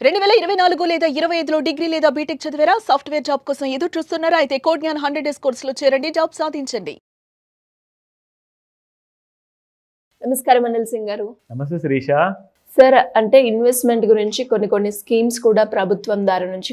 2024 లేదా 25లో డిగ్రీ లేదా బీటెక్ చదివారా? సాఫ్ట్‌వేర్ జాబ్ కోసం ఎదురు చూస్తున్నారా? అయితే కోడ్ జ్ఞాన్ 100 డేస్ కోర్సులో చేరండి, జాబ్ సాధించండి. నమస్కారం అనిల్ సింగ్ గారు. నమస్తే శిరీష. సార్, అంటే ఇన్వెస్ట్మెంట్ గురించి కొన్ని స్కీమ్స్ కూడా ప్రభుత్వం ద్వారా నుంచి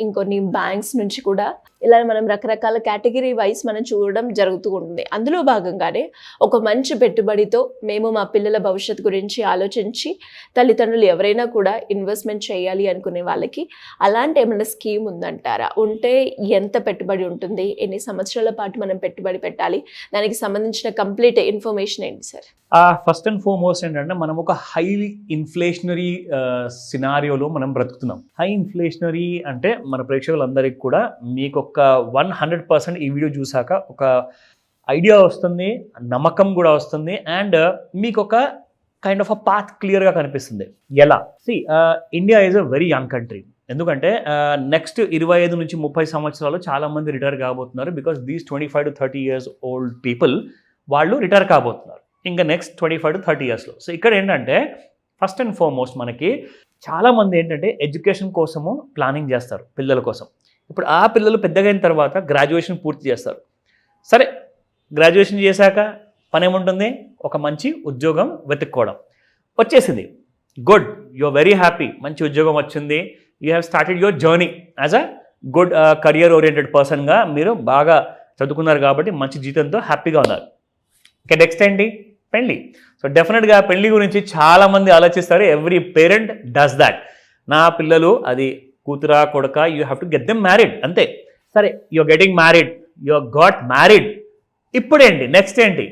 ఇంకొన్ని బ్యాంక్స్ నుంచి కూడా ఇలా మనం రకరకాల కేటగిరీ వైజ్ మనం చూడడం జరుగుతూ ఉంటుంది. అందులో భాగంగానే ఒక మంచి పెట్టుబడితో మేము మా పిల్లల భవిష్యత్తు గురించి ఆలోచించి తల్లిదండ్రులు ఎవరైనా కూడా ఇన్వెస్ట్మెంట్ చేయాలి అనుకునే వాళ్ళకి అలాంటి ఏమైనా స్కీమ్ ఉందంటారా? ఉంటే ఎంత పెట్టుబడి ఉంటుంది, ఎన్ని సంవత్సరాల పాటు మనం పెట్టుబడి పెట్టాలి, దానికి సంబంధించిన కంప్లీట్ ఇన్ఫర్మేషన్ ఏంటి సార్? ఫస్ట్ అండ్ ఫార్మోస్ట్ ఏంటంటే మనం ఒక హై ఇన్ఫ్లేషనరీ సినారియోలో మనం బ్రతుకుతున్నాం. హై ఇన్ఫ్లేషనరీ అంటే మన ప్రేక్షకులందరికీ కూడా మీకు ఒక 100% ఈ వీడియో చూసాక ఒక ఐడియా వస్తుంది, నమ్మకం కూడా వస్తుంది, అండ్ మీకు ఒక కైండ్ ఆఫ్ అ పాత్ క్లియర్గా కనిపిస్తుంది. ఎలా? India is a very young country. ఎందుకంటే నెక్స్ట్ 25 నుంచి 30 సంవత్సరాలు చాలామంది రిటైర్ కాబోతున్నారు. Because these 25 to 30 years old people వాళ్ళు రిటైర్ కాబోతున్నారు ఇంకా నెక్స్ట్ 25 to 30 yearsలో. సో ఇక్కడ ఏంటంటే ఫస్ట్ అండ్ ఫార్మోస్ట్ మనకి చాలామంది ఏంటంటే ఎడ్యుకేషన్ కోసము ప్లానింగ్ చేస్తారు పిల్లల కోసం. ఇప్పుడు ఆ పిల్లలు పెద్దగైన తర్వాత గ్రాడ్యుయేషన్ పూర్తి చేస్తారు. సరే, గ్రాడ్యుయేషన్ చేశాక పని ఏముంటుంది? ఒక మంచి ఉద్యోగం వెతుక్కోవడం. వచ్చేసింది, good, you are very happy, మంచి ఉద్యోగం వచ్చింది, you have started your journey as a good career oriented పర్సన్గా మీరు బాగా చదువుకున్నారు కాబట్టి మంచి జీతంతో హ్యాపీగా ఉన్నారు. ఇంకా నెక్స్ట్ ఏంటి? పెళ్ళి. సో డెఫినెట్గా పెళ్లి గురించి చాలామంది ఆలోచిస్తారు. Every parent does that. నా పిల్లలు అది కూతురా కొడుక, you have to get them married, అంతే. సరే, you're getting married, you're got married. ఇప్పుడేంటి? నెక్స్ట్ ఏంటి?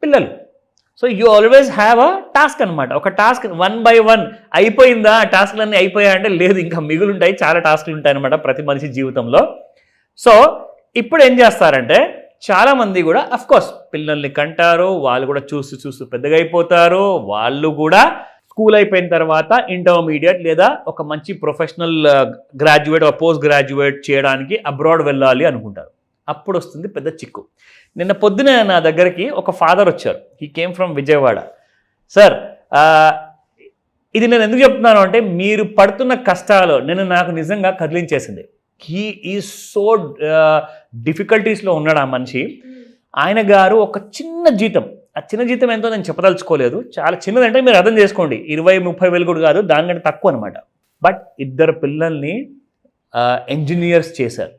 పిల్లలు. So you always have a task అనమాట. ఒక టాస్క్ 1 by 1 అయిపోయిందా? టాస్క్లన్నీ అయిపోయా అంటే లేదు, ఇంకా మిగులు ఉంటాయి, చాలా టాస్క్లు ఉంటాయి అనమాట ప్రతి మనిషి జీవితంలో. సో ఇప్పుడు ఏం చేస్తారంటే చాలామంది కూడా అఫ్కోర్స్ పిల్లల్ని కంటారు, వాళ్ళు కూడా చూస్తూ పెద్దగా అయిపోతారు. వాళ్ళు కూడా స్కూల్ అయిపోయిన తర్వాత ఇంటర్మీడియట్ లేదా ఒక మంచి ప్రొఫెషనల్ గ్రాడ్యుయేట్ పోస్ట్ గ్రాడ్యుయేట్ చేయడానికి అబ్రాడ్ వెళ్ళాలి అనుకుంటారు. అప్పుడు వస్తుంది పెద్ద చిక్కు. నిన్న పొద్దున నా దగ్గరికి ఒక ఫాదర్ వచ్చారు. He came from Vijayawada. Sir, ఇది నేను ఎందుకు చెప్తున్నాను అంటే మీరు పడుతున్న కష్టాలు నాకు నిజంగా కదిలించేసింది. హీ ఈజ్ సో డిఫికల్టీస్లో ఉన్నాడు ఆ మనిషి. ఆయన గారు ఒక చిన్న జీతం, ఆ చిన్న జీతం ఎంతో నేను చెప్పదలుచుకోలేదు, చాలా చిన్నదంటే మీరు అర్థం చేసుకోండి, 20-30 వేలు కూడా కాదు, దానికంటే తక్కువ అనమాట. బట్ 2 పిల్లల్ని ఇంజనీర్స్ చేశారు,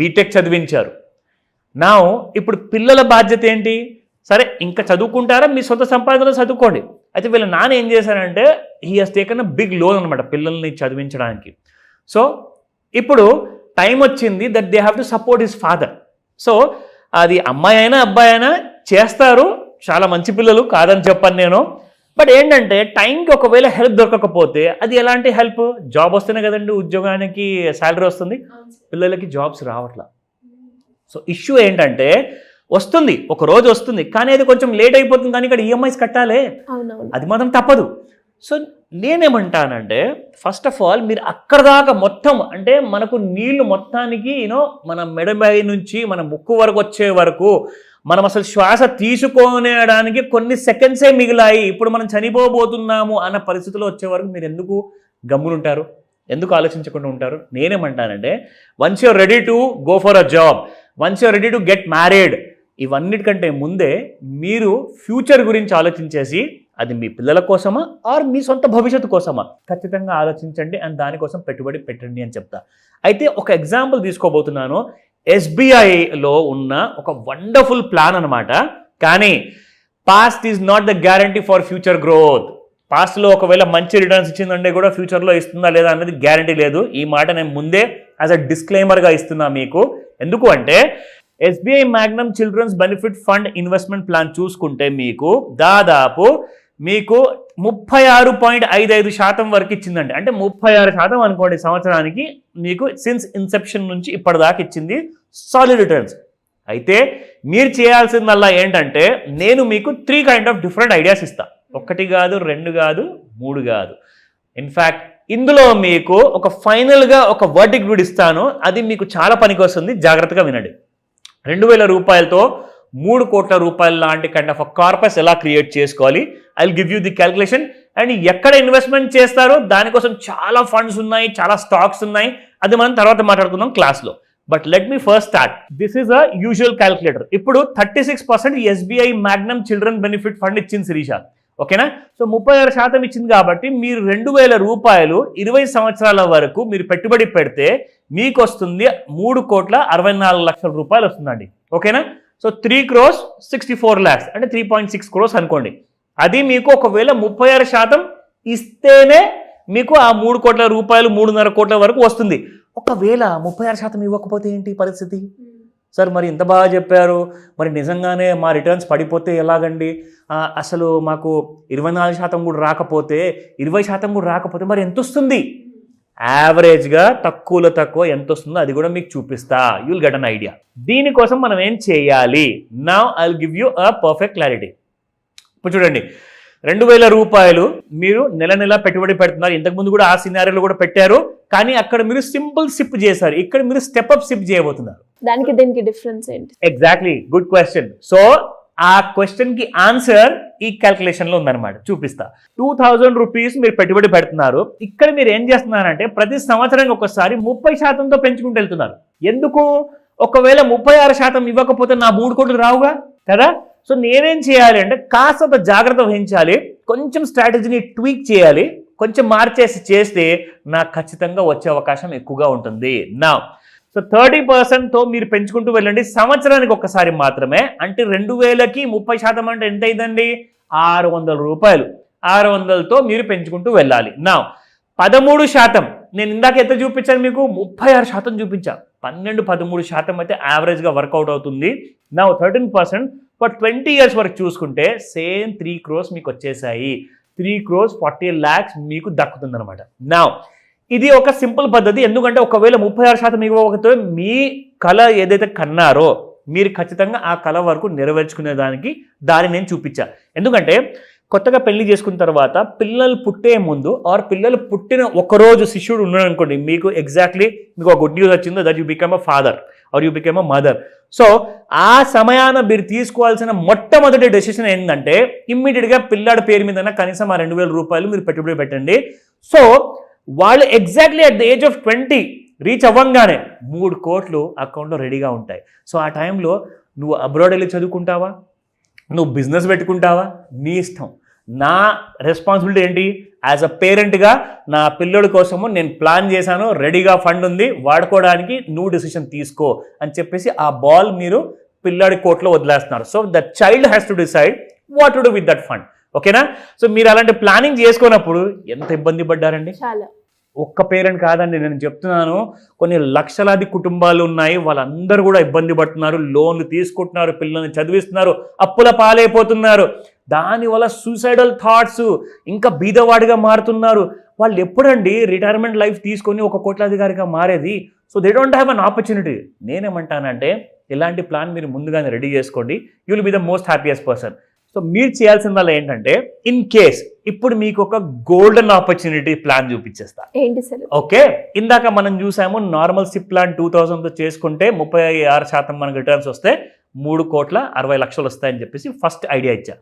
బీటెక్ చదివించారు. నా ఇప్పుడు పిల్లల బాధ్యత ఏంటి? సరే, ఇంకా చదువుకుంటారా, మీ సొంత సంపాదనలో చదువుకోండి. అయితే వీళ్ళ నాన్న ఏం చేశారంటే he has taken a big loan అనమాట పిల్లల్ని చదివించడానికి. సో ఇప్పుడు టైం వచ్చింది that they have to support his father. So అది అమ్మాయి అయినా అబ్బాయి అయినా చేస్తారు, చాలా మంచి పిల్లలు, కాదని చెప్పాను నేను. బట్ ఏంటంటే టైంకి ఒకవేళ హెల్ప్ దొరకకపోతే అది ఎలాంటి హెల్ప్? జాబ్ వస్తేనే కదండి ఉద్యోగానికి శాలరీ వస్తుంది. పిల్లలకి జాబ్స్ రావట్లా. సో ఇష్యూ ఏంటంటే వస్తుంది, ఒక రోజు వస్తుంది, కానీ అది కొంచెం లేట్ అయిపోతుంది, కానీ ఇక్కడ ఈఎంఐస్ కట్టాలి, అది మాత్రం తప్పదు. సో నేనేమంటానంటే ఫస్ట్ ఆఫ్ ఆల్ మీరు అక్కడ దాకా మొత్తం అంటే మనకు నీళ్లు మొత్తానికి మన మెడపై నుంచి మన ముక్కు వరకు వచ్చే వరకు మనం అసలు శ్వాస తీసుకొనేయడానికి కొన్ని సెకండ్సే మిగిలాయి, ఇప్పుడు మనం చనిపోబోతున్నాము అన్న పరిస్థితిలో వచ్చే వరకు మీరు ఎందుకు గమ్మునుంటారు? ఎందుకు ఆలోచించకుండా ఉంటారు? నేనేమంటానంటే once you're ready to go for a job, once you're ready to get married, ఇవన్నిటికంటే ముందే మీరు ఫ్యూచర్ గురించి ఆలోచించేసి అది మీ పిల్లల కోసమా ఆర్ మీ సొంత భవిష్యత్తు కోసమా ఖచ్చితంగా ఆలోచించండి, అండ్ దానికోసం పెట్టుబడి పెట్టండి అని చెప్తా. అయితే ఒక ఎగ్జాంపుల్ తీసుకోబోతున్నాను. SBIలో ఉన్న ఒక వండర్ఫుల్ ప్లాన్ అనమాట. కానీ past is not the guarantee for future growth. పాస్ట్లో ఒకవేళ మంచి రిటర్న్స్ ఇచ్చిందంటే కూడా ఫ్యూచర్లో ఇస్తుందా లేదా అనేది గ్యారంటీ లేదు. ఈ మాట నేను ముందే యాజ్ అ డిస్క్లైమర్గా ఇస్తున్నా మీకు. ఎందుకు అంటే SBI Magnum children's benefit fund investment plan చూసుకుంటే మీకు దాదాపు 36.55% వరకు ఇచ్చిందండి. అంటే 36% అనుకోండి సంవత్సరానికి మీకు సిన్స్ ఇన్సెప్షన్ నుంచి ఇప్పటిదాకా ఇచ్చింది సాలిడ్ రిటర్న్స్. అయితే మీరు చేయాల్సిందల్లా ఏంటంటే నేను మీకు 3 kind of డిఫరెంట్ ఐడియాస్ ఇస్తా. 1 కాదు, 2 కాదు, 3 కాదు. ఇన్ఫ్యాక్ట్ ఇందులో మీకు ఒక ఫైనల్గా ఒక వర్డిక్ట్ ఇస్తాను, అది మీకు చాలా పనికి వస్తుంది, జాగ్రత్తగా వినండి. 2000 రూపాయలతో 3 కోట్ల రూపాయల లాంటి కైండ్ ఆఫ్ కార్పస్ ఎలా క్రియేట్ చేసుకోవాలి, I will give you the calculation. And ఎక్కడ ఇన్వెస్ట్మెంట్ చేస్తారో దానికోసం చాలా ఫండ్స్ ఉన్నాయి, చాలా స్టాక్స్ ఉన్నాయి, అది మనం తర్వాత మాట్లాడుకుందాం క్లాస్లో. But let me first start. This is a usual calculator. ఇప్పుడు 36% SBI Magnum children benefit fund ఇచ్చింది శిరీష, ఓకేనా? సో 36% ఇచ్చింది కాబట్టి మీరు 2,000 రూపాయలు 20 సంవత్సరాల వరకు మీరు పెట్టుబడి పెడితే మీకు వస్తుంది 3,64,00,000 రూపాయలు వస్తుందండి, ఓకేనా? సో 3,64 lakhs అంటే 3.6 crores అనుకోండి. అది మీకు ఒకవేళ 36% ఇస్తేనే మీకు ఆ 3 కోట్ల రూపాయలు 3.5 కోట్ల వరకు వస్తుంది. ఒకవేళ 36% ఇవ్వకపోతే ఏంటి పరిస్థితి? సార్ మరి ఇంత బాగా చెప్పారు, మరి నిజంగానే మా రిటర్న్స్ పడిపోతే ఎలాగండి? అసలు మాకు 24% కూడా రాకపోతే 20% కూడా రాకపోతే మరి ఎంత వస్తుంది? యావరేజ్గా తక్కువలో తక్కువ ఎంత వస్తుందో అది కూడా మీకు చూపిస్తా. You will get an idea. దీనికోసం మనం ఏం చేయాలి? Now I will give you a perfect clarity. ఇప్పుడు చూడండి, 2,000 రూపాయలు మీరు నెల నెల పెట్టుబడి పెడుతున్నారు. ఇంతకుముందు కూడా ఆ సినారియోలో కూడా పెట్టారు, కానీ అక్కడ మీరు సింపుల్ సిప్ చేశారు, ఇక్కడ మీరు స్టెప్ అప్ సిప్ చేయబోతున్నారు. దానికి దీనికి డిఫరెన్స్ ఏంటి? Exactly, good question. సో ఆ క్వశ్చన్ కి ఆన్సర్ ఈ క్యాల్కులేషన్ లో ఉందన్నమాట, చూపిస్తా. 2,000 రూపీస్ మీరు పెట్టుబడి పెడుతున్నారు. ఇక్కడ మీరు ఏం చేస్తున్నారంటే ప్రతి సంవత్సరానికి ఒకసారి 30%తో పెంచుకుంటూ వెళ్తున్నారు. ఎందుకు? ఒకవేళ 36% ఇవ్వకపోతే నా 3 కోట్లు రావుగా కదా. సో నేనేం చేయాలి అంటే కాస్త జాగ్రత్త వహించాలి, కొంచెం స్ట్రాటజీని ట్వీక్ చేయాలి, కొంచెం మార్చేసి చేస్తే నాకు ఖచ్చితంగా వచ్చే అవకాశం ఎక్కువగా ఉంటుంది. నా సో 30%తో మీరు పెంచుకుంటూ వెళ్ళండి, సంవత్సరానికి ఒక్కసారి మాత్రమే. అంటే 2,000కి 30% అంటే ఎంత అయిందండి? 600 రూపాయలు. 600తో మీరు పెంచుకుంటూ వెళ్ళాలి. నా 13%, నేను ఇందాక ఎంత చూపించాను మీకు? 36% చూపించా. 12-13% అయితే యావరేజ్గా వర్కౌట్ అవుతుంది. నా 13% ఫర్ 20 years వరకు చూసుకుంటే సేమ్ 3 crores మీకు వచ్చేసాయి. 3,40 lakhs మీకు దక్కుతుంది అనమాట. నా ఇది ఒక సింపుల్ పద్ధతి. ఎందుకంటే ఒకవేళ 36% ఇవ్వకపోతే మీ కళ ఏదైతే కన్నారో మీరు ఖచ్చితంగా ఆ కళ వరకు నెరవేర్చుకునే దాన్ని నేను చూపించా. ఎందుకంటే కొత్తగా పెళ్లి చేసుకున్న తర్వాత పిల్లలు పుట్టే ముందు ఆర్ పిల్లలు పుట్టిన ఒకరోజు శిష్యుడు ఉన్నాడు అనుకోండి, మీకు ఎగ్జాక్ట్లీ మీకు ఒక గుడ్ న్యూస్ వచ్చిందో that you become a father or you become a mother. So ఆ సమయాన మీరు తీసుకోవాల్సిన మొట్టమొదటి డెసిషన్ ఏంటంటే ఇమ్మీడియట్గా పిల్లాడి పేరు మీద కనీసం ఆ 2,000 రూపాయలు మీరు పెట్టుబడి పెట్టండి. సో వాళ్ళు exactly at the age of 20 reach అవ్వంగానే 3 కోట్లు అకౌంట్లో రెడీగా ఉంటాయి. సో ఆ టైంలో నువ్వు అబ్రాడ్ వెళ్ళి చదువుకుంటావా, నువ్వు బిజినెస్ పెట్టుకుంటావా, నీ ఇష్టం. నా రెస్పాన్సిబిలిటీ ఏంటి? యాజ్ అ పేరెంట్గా నా పిల్లడి కోసము నేను ప్లాన్ చేశాను, రెడీగా ఫండ్ ఉంది, వాడుకోవడానికి నువ్వు డెసిషన్ తీసుకో అని చెప్పేసి ఆ బాల్ మీరు పిల్లాడి కోర్టులో వదిలేస్తున్నారు. So the child has to decide what to do with that fund, ఓకేనా? సో మీరు అలాంటి ప్లానింగ్ చేసుకున్నప్పుడు ఎంత ఇబ్బంది పడ్డారండి? చాలా. ఒక్క పేరెంట్ కాదండి, నేను చెప్తున్నాను, కొన్ని లక్షలాది కుటుంబాలు ఉన్నాయి, వాళ్ళందరూ కూడా ఇబ్బంది పడుతున్నారు, లోన్లు తీసుకుంటున్నారు, పిల్లల్ని చదివిస్తున్నారు, అప్పుల పాలైపోతున్నారు, దానివల్ల సూసైడల్ థాట్స్, ఇంకా బీదవాడిగా మారుతున్నారు. వాళ్ళు ఎప్పుడండి రిటైర్మెంట్ లైఫ్ తీసుకొని ఒక కోట్లాధికారిగా మారేది? So they don't have an opportunity. నేనేమంటానంటే ఇలాంటి ప్లాన్ మీరు ముందుగానే రెడీ చేసుకోండి, you will be the most happiest person. So మీరు చేయాల్సిందల్లా ఏంటంటే ఇన్ కేస్ ఇప్పుడు మీకు ఒక గోల్డెన్ ఆపర్చునిటీ ప్లాన్ చూపించేస్తా. ఏంటి సార్? ఓకే, ఇందాక మనం చూసాము నార్మల్ సిప్ ప్లాన్ 2,000తో చేసుకుంటే 36% మనకు రిటర్న్స్ వస్తే 3,60,00,000 వస్తాయని చెప్పేసి ఫస్ట్ ఐడియా ఇచ్చా.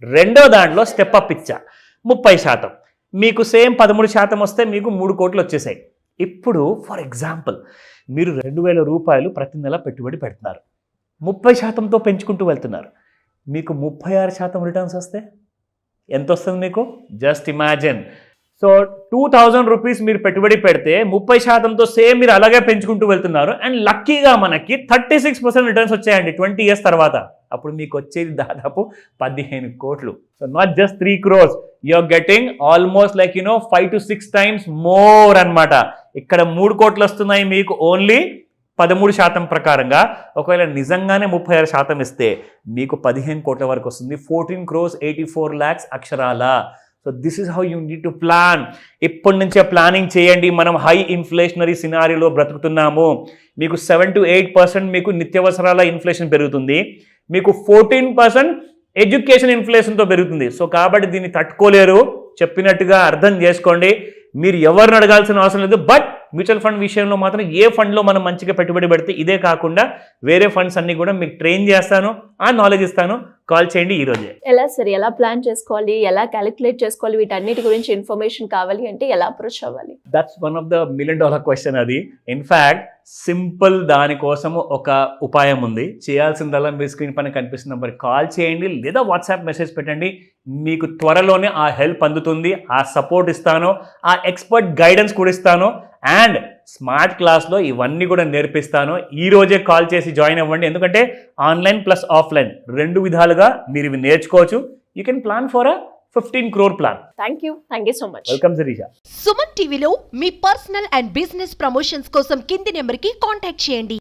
రెండో దాంట్లో స్టెప్ అప్ ఇచ్చా, 30%. మీకు సేమ్ 13% వస్తే మీకు 3 కోట్లు వచ్చేసాయి. ఇప్పుడు ఫర్ ఎగ్జాంపుల్ మీరు 2,000 రూపాయలు ప్రతి నెల పెట్టుబడి పెడుతున్నారు, 30%తో పెంచుకుంటూ వెళ్తున్నారు, మీకు 36% రిటర్న్స్ వస్తే ఎంత వస్తుంది మీకు? Just imagine. సో 2,000 రూపీస్ మీరు పెట్టుబడి పెడితే 30%తో సేమ్ మీరు అలాగే పెంచుకుంటూ వెళ్తున్నారు. అండ్ లక్కీగా మనకి 36% రిటర్న్స్ వచ్చాయండి 20 years తర్వాత. అప్పుడు మీకు వచ్చేది దాదాపు 15 కోట్లు. So not just 3 crores, you're getting almost like 5 to 6 times more అనమాట. ఇక్కడ 3 కోట్లు వస్తున్నాయి మీకు ఓన్లీ 13% ప్రకారంగా. ఒకవేళ నిజంగానే 36% ఇస్తే మీకు 15 కోట్ల వరకు వస్తుంది, 14,84 lakhs అక్షరాల. So this is how you need to plan. ఇప్పటి నుంచే ప్లానింగ్ చేయండి. మనం హై ఇన్ఫ్లేషనరీ సినారియోలో బ్రతుకుతున్నాము. మీకు 7 to 8% మీకు నిత్యావసరాల ఇన్ఫ్లేషన్ పెరుగుతుంది, మీకు 14% ఎడ్యుకేషన్ ఇన్ఫ్లేషన్తో పెరుగుతుంది. సో కాబట్టి దీన్ని తట్టుకోలేరు. చెప్పినట్టుగా అర్థం చేసుకోండి. మీరు ఎవరిని అడగాల్సిన అవసరం లేదు, బట్ మ్యూచువల్ ఫండ్ విషయంలో మాత్రం ఏ ఫండ్లో మనం మంచిగా పెట్టుబడి పెడితే ఇదే కాకుండా వేరే ఫండ్స్ అన్ని కూడా మీకు ట్రైన్ చేస్తాను, ఆ నాలెడ్జ్ ఇస్తాను. కాల్ చేయండి ఈ రోజే. ఎలా సార్, ఎలా ప్లాన్ చేసుకోవాలి, ఎలా క్యాలిక్యులేట్ చేసుకోవాలి, వీటన్నిటి గురించి ఇన్ఫర్మేషన్ కావాలి అంటే ఎలా అప్రోచ్ అవ్వాలి? That's one of the $1 million question అది. ఇన్ఫ్యాక్ట్ సింపుల్ దానికోసం ఒక ఉపాయం ఉంది. చేయాల్సిందల్లా మీ స్క్రీన్ పైన కనిపిస్తున్న నెంబర్కి కాల్ చేయండి లేదా వాట్సాప్ మెసేజ్ పెట్టండి. మీకు త్వరలోనే ఆ హెల్ప్ అందుతుంది, ఆ సపోర్ట్ ఇస్తాను, ఆ ఎక్స్పర్ట్ గైడెన్స్ కూడా ఇస్తాను, అండ్ స్మార్ట్ క్లాస్లో ఇవన్నీ కూడా నేర్పిస్తాను. ఈ రోజే కాల్ చేసి జాయిన్ అవ్వండి. ఎందుకంటే ఆన్లైన్ ప్లస్ ఆఫ్లైన్ 2 విధాలుగా మీరు ఇవి నేర్చుకోవచ్చు. You can plan for a 15 crore plan. Thank you so much. Welcome Shirisha. Suman టీవీలో మీ పర్సనల్ అండ్ బిజినెస్ ప్రమోషన్స్ కోసం కింది నెంబర్కి కాంటాక్ట్ చేయండి.